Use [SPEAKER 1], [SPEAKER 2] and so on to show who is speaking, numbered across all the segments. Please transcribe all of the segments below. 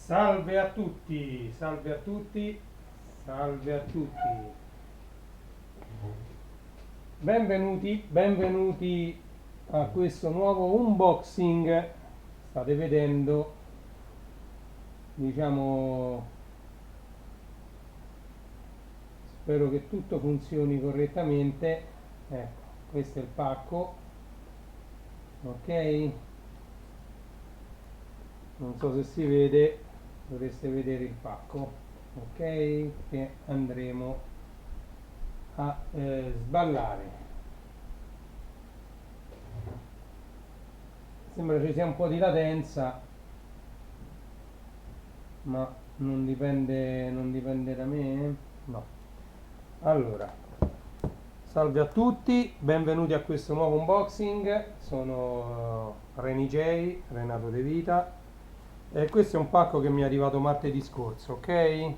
[SPEAKER 1] Salve a tutti, salve a tutti, salve a tutti. Benvenuti a questo nuovo unboxing. State vedendo, diciamo, spero che tutto funzioni correttamente. Ecco, questo è il pacco, ok? Non so se si vede, dovreste vedere il pacco, ok? Che andremo a sballare. Sembra ci sia un po' di latenza, ma non dipende da me? No. Allora, salve a tutti, benvenuti a questo nuovo unboxing. Sono Reni J, Renato De Vita, e questo è un pacco che mi è arrivato martedì scorso, ok?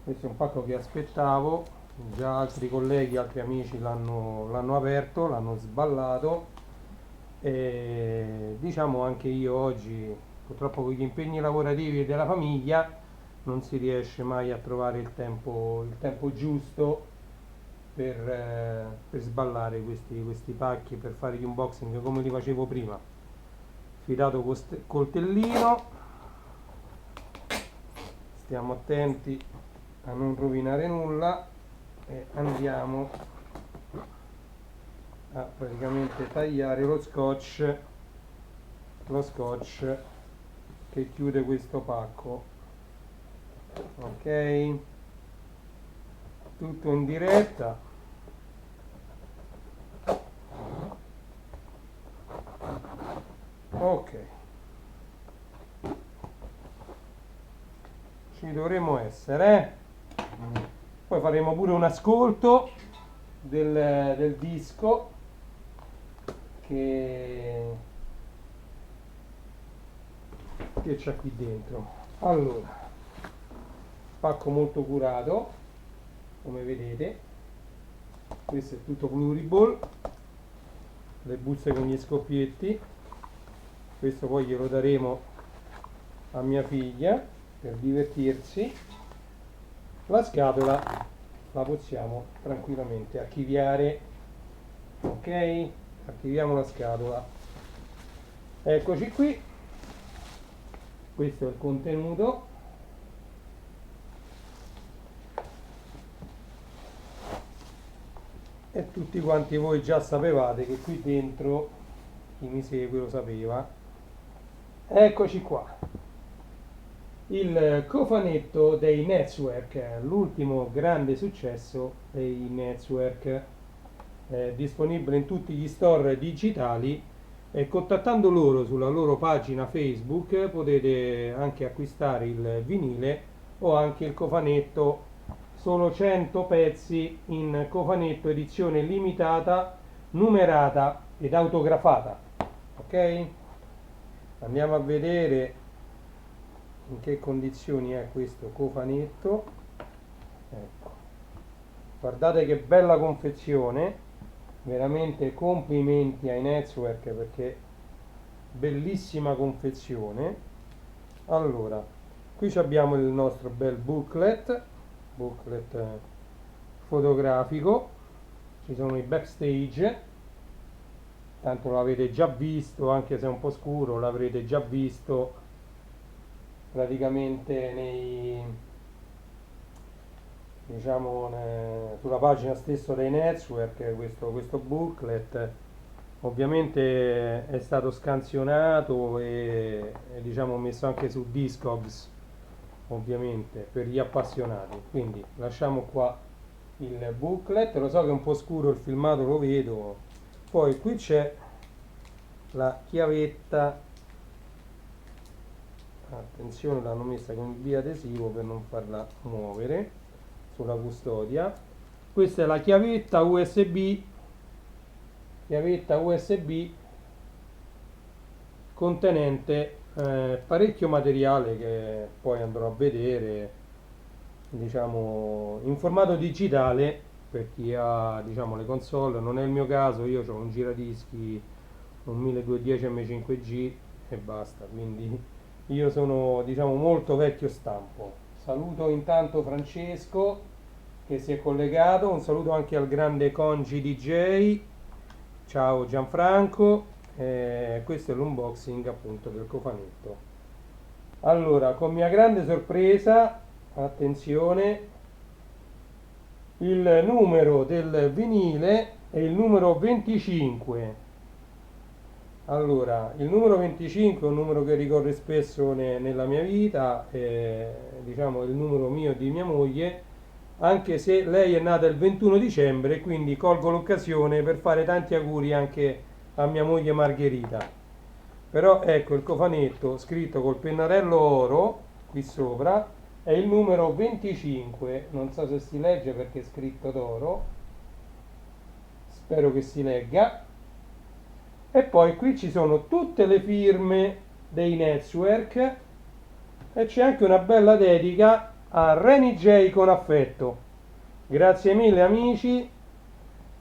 [SPEAKER 1] Questo è un pacco che aspettavo, già altri colleghi, altri amici l'hanno aperto, l'hanno sballato. E diciamo anche io oggi, purtroppo con gli impegni lavorativi della famiglia, non si riesce mai a trovare il tempo giusto per sballare questi pacchi, per fare gli unboxing come li facevo prima. Filato coltellino, stiamo attenti a non rovinare nulla e andiamo a praticamente tagliare lo scotch che chiude questo pacco, ok? Tutto in diretta. Ok, ci dovremmo essere, poi faremo pure un ascolto del disco che c'è qui dentro. Allora, pacco molto curato, come vedete. Questo è tutto pluriball, le buste con gli scoppietti. Questo poi glielo daremo a mia figlia per divertirsi. La scatola la possiamo tranquillamente archiviare, ok? Archiviamo la scatola. Eccoci qui, questo è il contenuto. E tutti quanti voi già sapevate che qui dentro, chi mi segue lo sapeva. Eccoci qua, il cofanetto dei Network, l'ultimo grande successo dei Network, disponibile in tutti gli store digitali, e contattando loro sulla loro pagina Facebook potete anche acquistare il vinile o anche il cofanetto. Solo 100 pezzi in cofanetto, edizione limitata, numerata ed autografata, ok? Andiamo a vedere in che condizioni è questo cofanetto. Ecco, guardate che bella confezione, veramente complimenti ai Network perché bellissima confezione. Allora, qui abbiamo il nostro bel booklet fotografico, ci sono i backstage, tanto l'avete già visto, anche se è un po' scuro, l'avrete già visto praticamente sulla pagina stessa dei Network. Questo booklet ovviamente è stato scansionato e diciamo messo anche su Discogs, ovviamente per gli appassionati. Quindi lasciamo qua il booklet, lo so che è un po' scuro il filmato, lo vedo. Poi qui c'è la chiavetta, attenzione, l'hanno messa con il biadesivo per non farla muovere sulla custodia. Questa è la chiavetta USB contenente parecchio materiale che poi andrò a vedere, diciamo in formato digitale per chi ha, diciamo, le console. Non è il mio caso, io ho un giradischi, un 1210 M5G e basta, quindi Io sono, diciamo, molto vecchio stampo. Saluto intanto Francesco che si è collegato, un saluto anche al grande Congi DJ. Ciao Gianfranco, questo è l'unboxing appunto del cofanetto. Allora, con mia grande sorpresa, attenzione, il numero del vinile è il numero 25. Allora, il numero 25 è un numero che ricorre spesso nella mia vita, è, diciamo il numero mio e di mia moglie, anche se lei è nata il 21 dicembre, quindi colgo l'occasione per fare tanti auguri anche a mia moglie Margherita. Però ecco il cofanetto scritto col pennarello oro qui sopra è il numero 25, non so se si legge perché è scritto d'oro, spero che si legga. E poi qui ci sono tutte le firme dei network e c'è anche una bella dedica a Reni J con affetto. Grazie mille amici,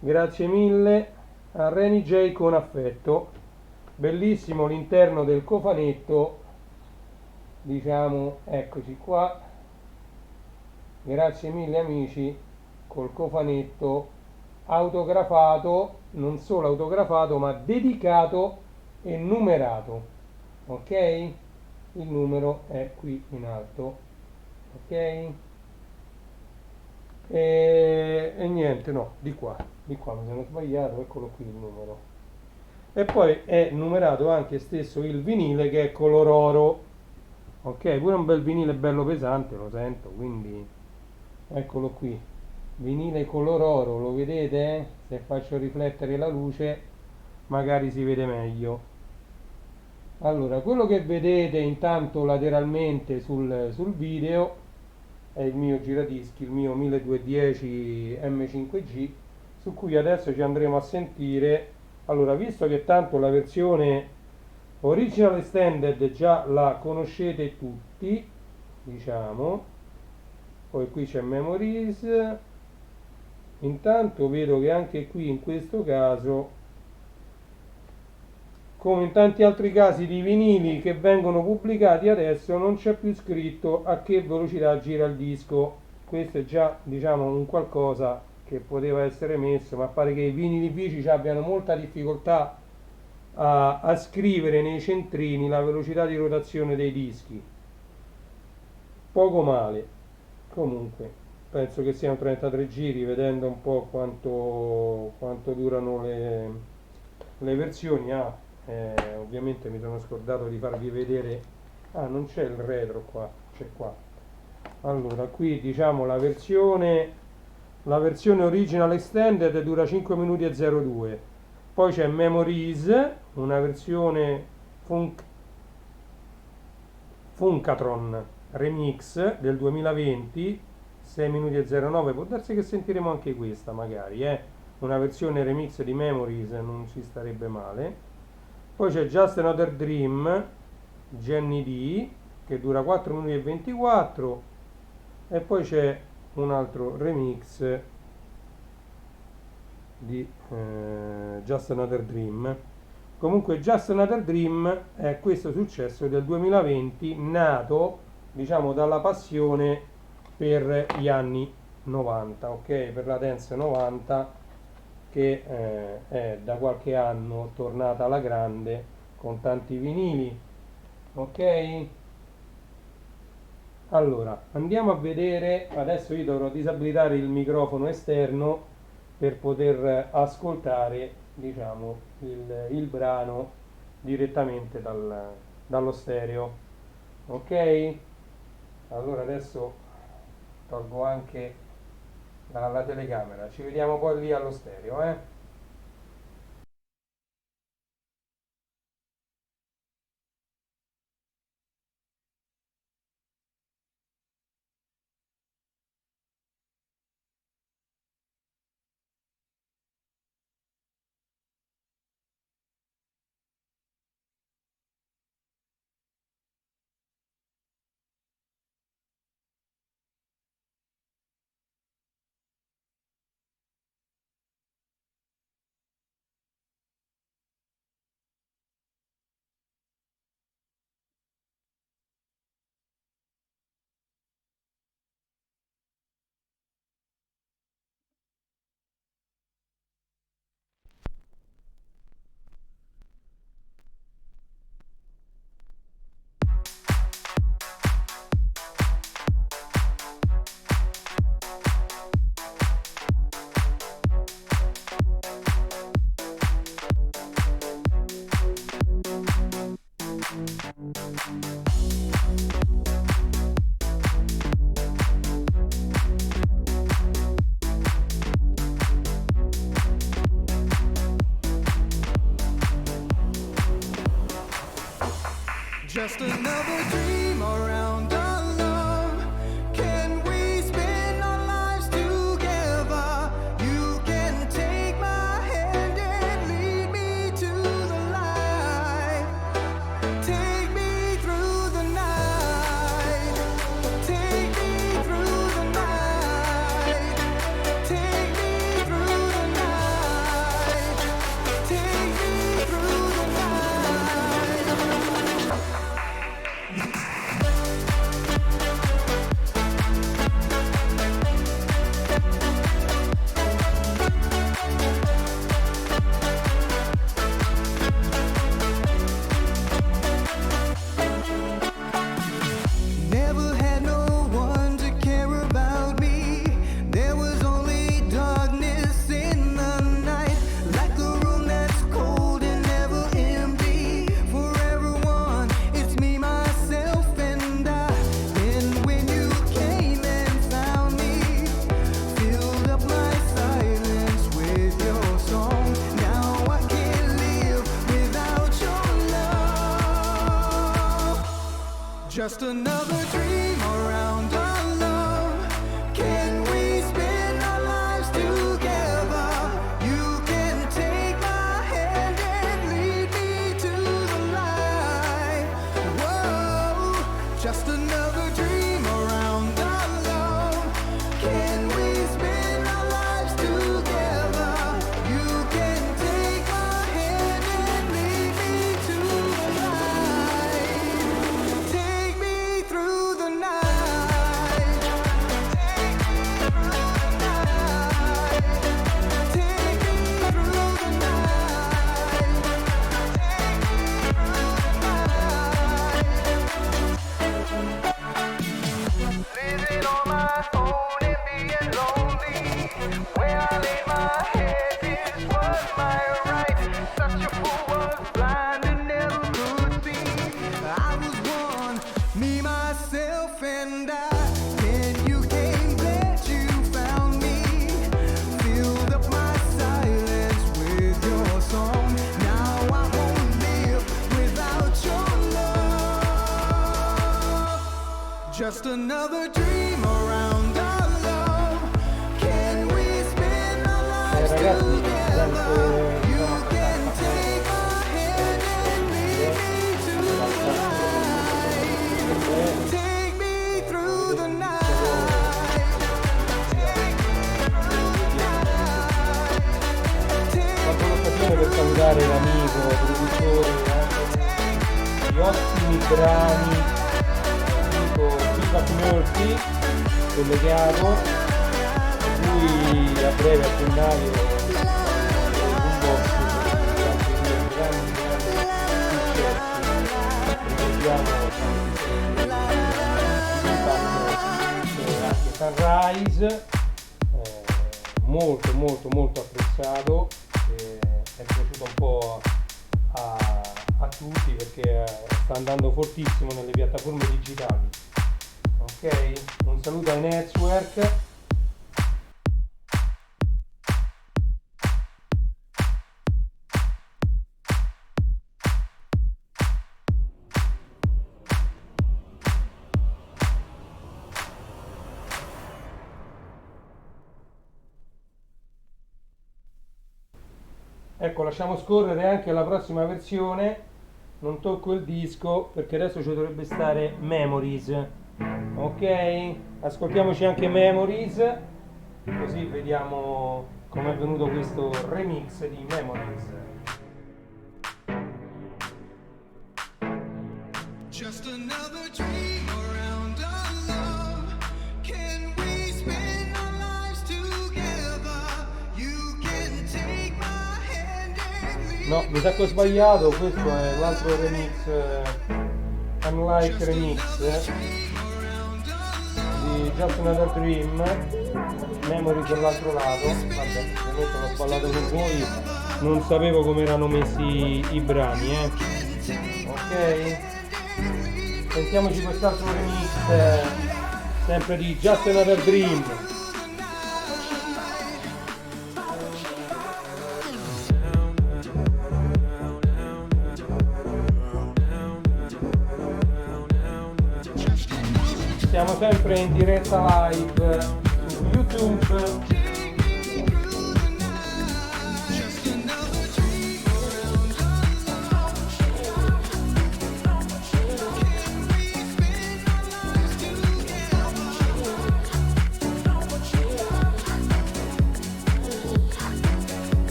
[SPEAKER 1] grazie mille a Reni J con affetto. Bellissimo l'interno del cofanetto, diciamo, eccoci qua. Grazie mille amici col cofanetto autografato, non solo autografato, ma dedicato e numerato. Ok? Il numero è qui in alto. Ok? E niente, no, di qua mi sono sbagliato, eccolo qui il numero. E poi è numerato anche stesso il vinile che è color oro. Ok, pure un bel vinile bello pesante, lo sento, quindi eccolo qui. Vinile color oro, lo vedete? Se faccio riflettere la luce, magari si vede meglio. Allora, quello che vedete intanto lateralmente sul video è il mio giradischi, il mio 1210 M5G, su cui adesso ci andremo a sentire. Allora, visto che tanto la versione original extended già la conoscete tutti, diciamo, poi qui c'è Memories, intanto vedo che anche qui in questo caso, come in tanti altri casi di vinili che vengono pubblicati adesso, non c'è più scritto a che velocità gira il disco. Questo è già, diciamo, un qualcosa che poteva essere messo, ma pare che i vinilifici abbiano molta difficoltà a scrivere nei centrini la velocità di rotazione dei dischi. Poco male. Comunque, penso che siano 33 giri, vedendo un po' quanto durano le versioni. Ovviamente mi sono scordato di farvi vedere. Ah, non c'è il retro qua, c'è qua. Allora, qui diciamo la versione original extended dura 5 minuti e 02. Poi c'è Memories, una versione Funkatron Remix del 2020, 6 minuti e 09. Può darsi che sentiremo anche questa magari, una versione remix di Memories non ci starebbe male. Poi c'è Just Another Dream, Jenny D, che dura 4 minuti e 24. E poi c'è un altro remix di Just Another Dream. Comunque Just Another Dream è questo successo del 2020, nato, diciamo, dalla passione per gli anni 90, ok? Per la dance 90 che è da qualche anno tornata alla grande con tanti vinili, ok? Allora, andiamo a vedere, adesso io dovrò disabilitare il microfono esterno per poter ascoltare, diciamo, il brano direttamente dallo stereo. Ok? Allora adesso tolgo anche la telecamera, ci vediamo poi lì allo stereo, eh?
[SPEAKER 2] Just another dream around our love. Can we spend our lives together? You can take my hand and lead me to the light. Take me through the night. Take me through the night. Take me through the night. Take me through the night. Never had no one to care about me. There was only darkness in the night, like a room that's cold and never empty. For everyone, it's me, myself, and I. And when you came and found me, filled up my silence with your song. Now I can't live without your love. Just another dream around our love. Can we spend our lives together? You can take my hand and lead me to the light. Whoa, just another dream around our love. Can we spend our lives together? You can take my hand and lead me to the light. Take me through the night. Take me through the night. Take me through the night. Living on my own and being lonely. Where I lay my head is was my right. Such a fool, was blind and never could see. I was one, me, myself, and I. Then you came, glad you found me. Filled up my silence with your song. Now I won't live without your love. Just another dream around our love. Can we spend our lives
[SPEAKER 1] Ragazzi,
[SPEAKER 2] together?
[SPEAKER 1] sempre
[SPEAKER 2] You can take my hand and lead me to the light. Take me through the night. Take me through the night. Take
[SPEAKER 1] Faccio l'occasione per salutare l'amico, produttore di ottimi brani, amico Feedback Murphy, collegato, lui a breve a gennaio un unboxing di tanti grandi successi. Ricordiamo anche Sunrise, molto apprezzato, è piaciuto un po' a tutti perché sta andando fortissimo nelle piattaforme digitali. Ok, un saluto ai network. Ecco, lasciamo scorrere anche la prossima versione. Non tocco il disco perché adesso ci dovrebbe stare Memories. Ok, ascoltiamoci anche Memories, così vediamo come è venuto questo remix di Memories.
[SPEAKER 2] Just another dream around our love. Can we spend our lives together? You can take my hand and lead
[SPEAKER 1] No, mi sa che ho sbagliato, questo è l'altro remix, Unlike Remix di Just Another Dream, Memories dall'altro lato. Vabbè, ovviamente l'ho sbagliato con voi, non sapevo come erano messi i brani, ok? Sentiamoci quest'altro remix, sempre di Just Another Dream. Siamo sempre in diretta live su YouTube.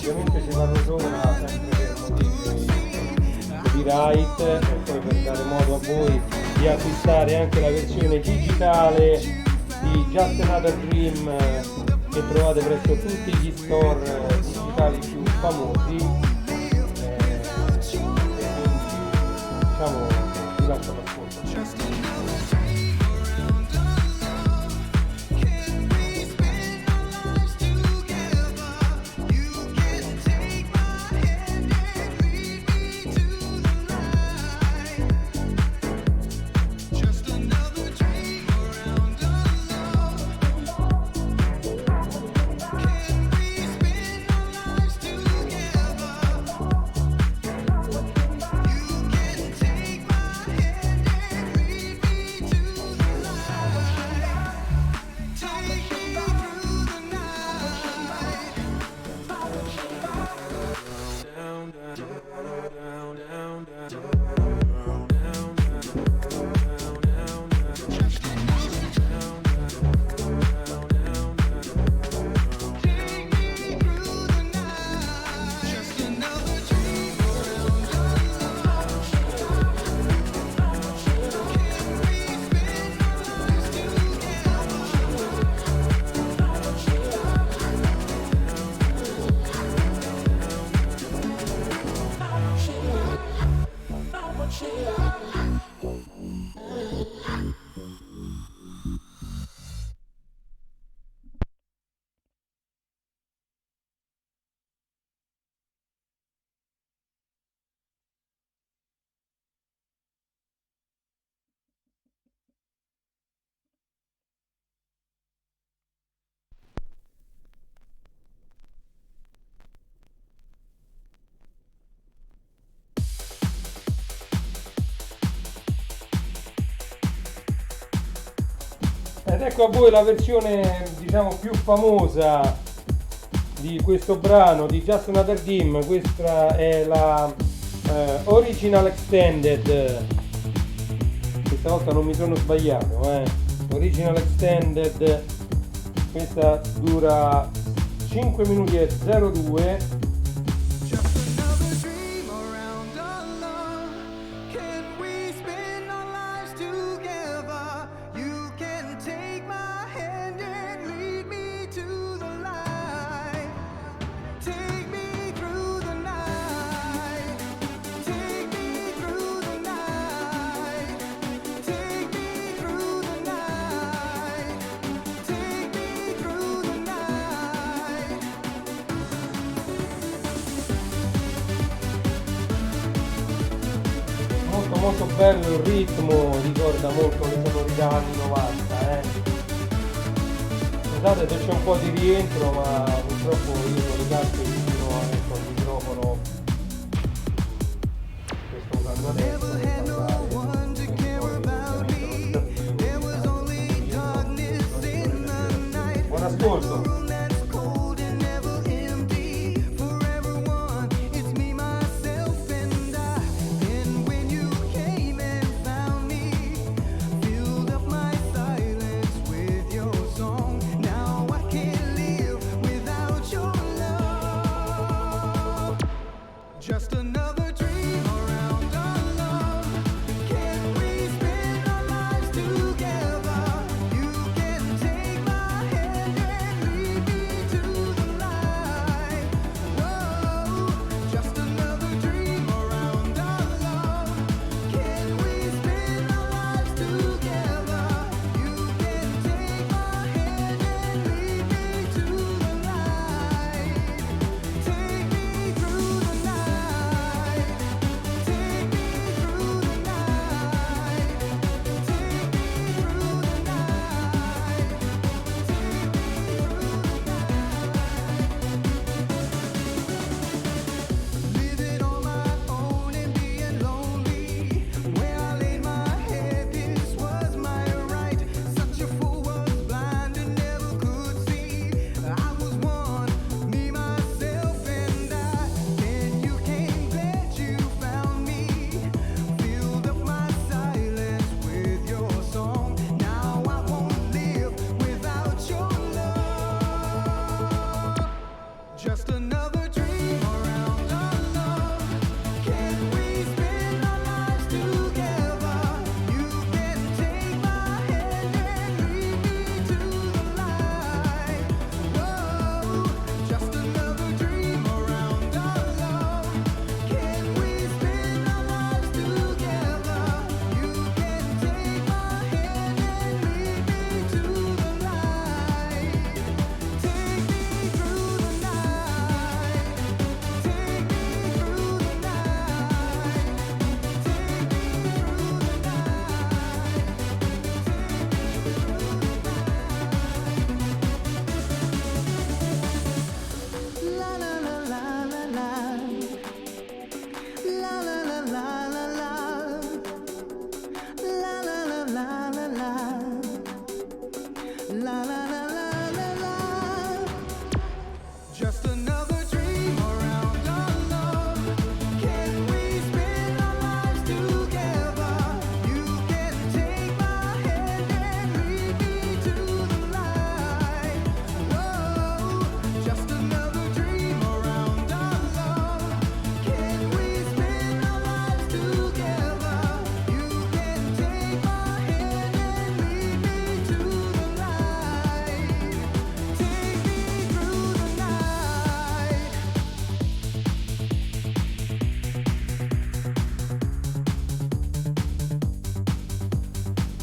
[SPEAKER 1] Ovviamente ci parlo sopra sempre per motivi di copyright e poi per dare modo a voi di acquistare anche la versione digitale di Just Another Dream che trovate presso tutti gli store digitali più famosi e quindi diciamo vi lascio l'ascolto. Ed ecco a voi la versione diciamo più famosa di questo brano di Just Another Dream. Questa è la Original Extended, questa volta non mi sono sbagliato, Original Extended, questa dura 5 minuti e 02. Molto bello il ritmo, ricorda molto le sonorità anni 90, Scusate se c'è un po' di rientro, ma purtroppo io con le carte vicino al microfono che sto usando adesso per buon ascolto.
[SPEAKER 2] Just another dream around our love. Can we spend our lives together? You can take my hand and lead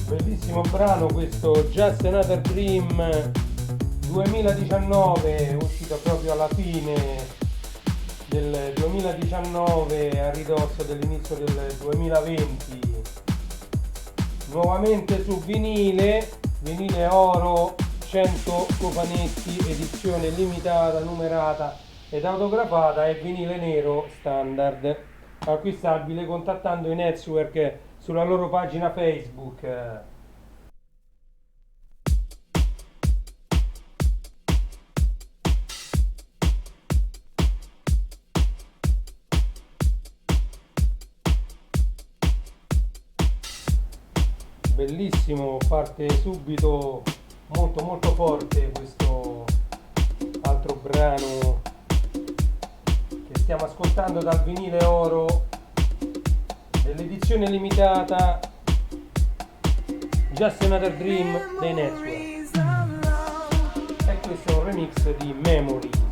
[SPEAKER 1] Bellissimo brano questo, Just Another Dream 2019, uscito proprio alla fine del 2019 a ridosso dell'inizio del 2020, nuovamente su vinile oro, 100 cofanetti, edizione limitata, numerata ed autografata, e vinile nero standard, acquistabile contattando i Network sulla loro pagina Facebook. Bellissimo, parte subito molto molto forte questo altro brano che stiamo ascoltando dal vinile oro dell'edizione limitata Just Another Dream dei Network, e questo è un remix di Memories.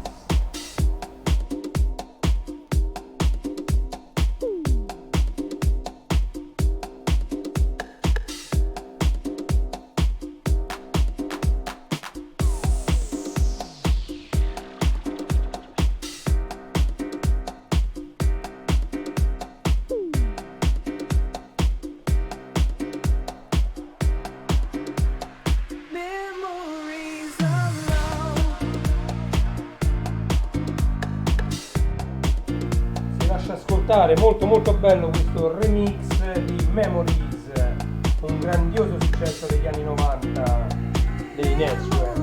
[SPEAKER 1] Ascoltare, molto molto bello questo remix di Memories, un grandioso successo degli anni 90 dei Network.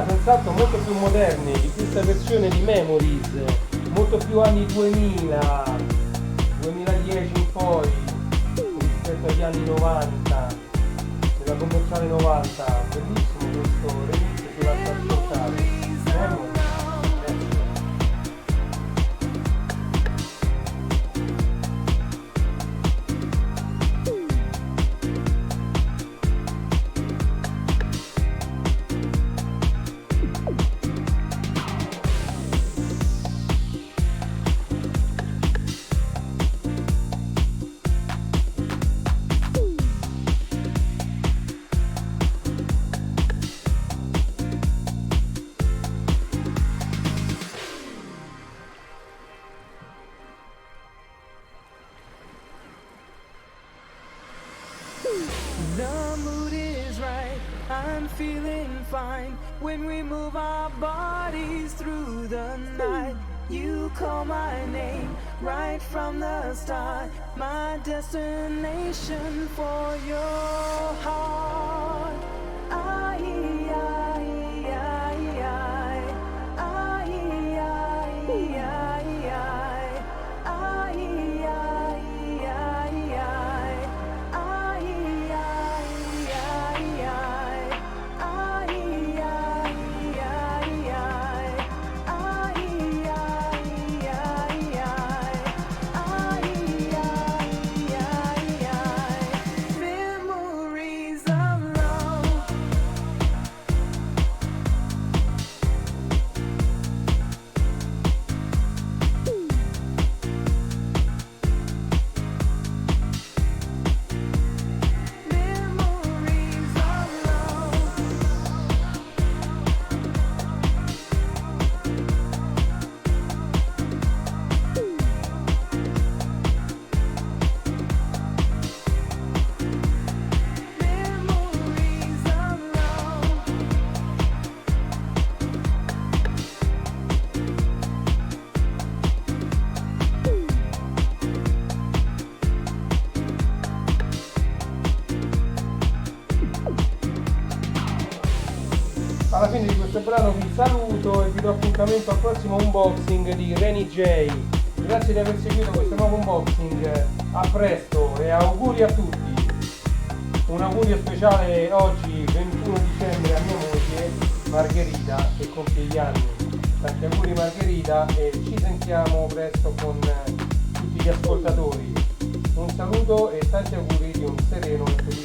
[SPEAKER 1] Senz'altro molto più moderni di questa versione di Memories, molto più anni 2000, 2010 in poi rispetto agli anni 90, della commerciale 90. Bellissimo questo remix che lascia ascoltare. Memories.
[SPEAKER 2] The mood is right, I'm feeling fine. When we move our bodies through the night, you call my name right from the start. My destination for your heart. I, I, I, I, I, I. Memories of
[SPEAKER 1] alla fine di questo brano vi saluto e vi do appuntamento al prossimo unboxing di Reni J. Grazie di aver seguito questo nuovo unboxing, a presto e auguri a tutti. Un augurio speciale oggi 21 dicembre a mia moglie Margherita che compie gli anni. Tanti auguri Margherita e ci sentiamo presto con tutti gli ascoltatori. Un saluto e tanti auguri di un sereno e felice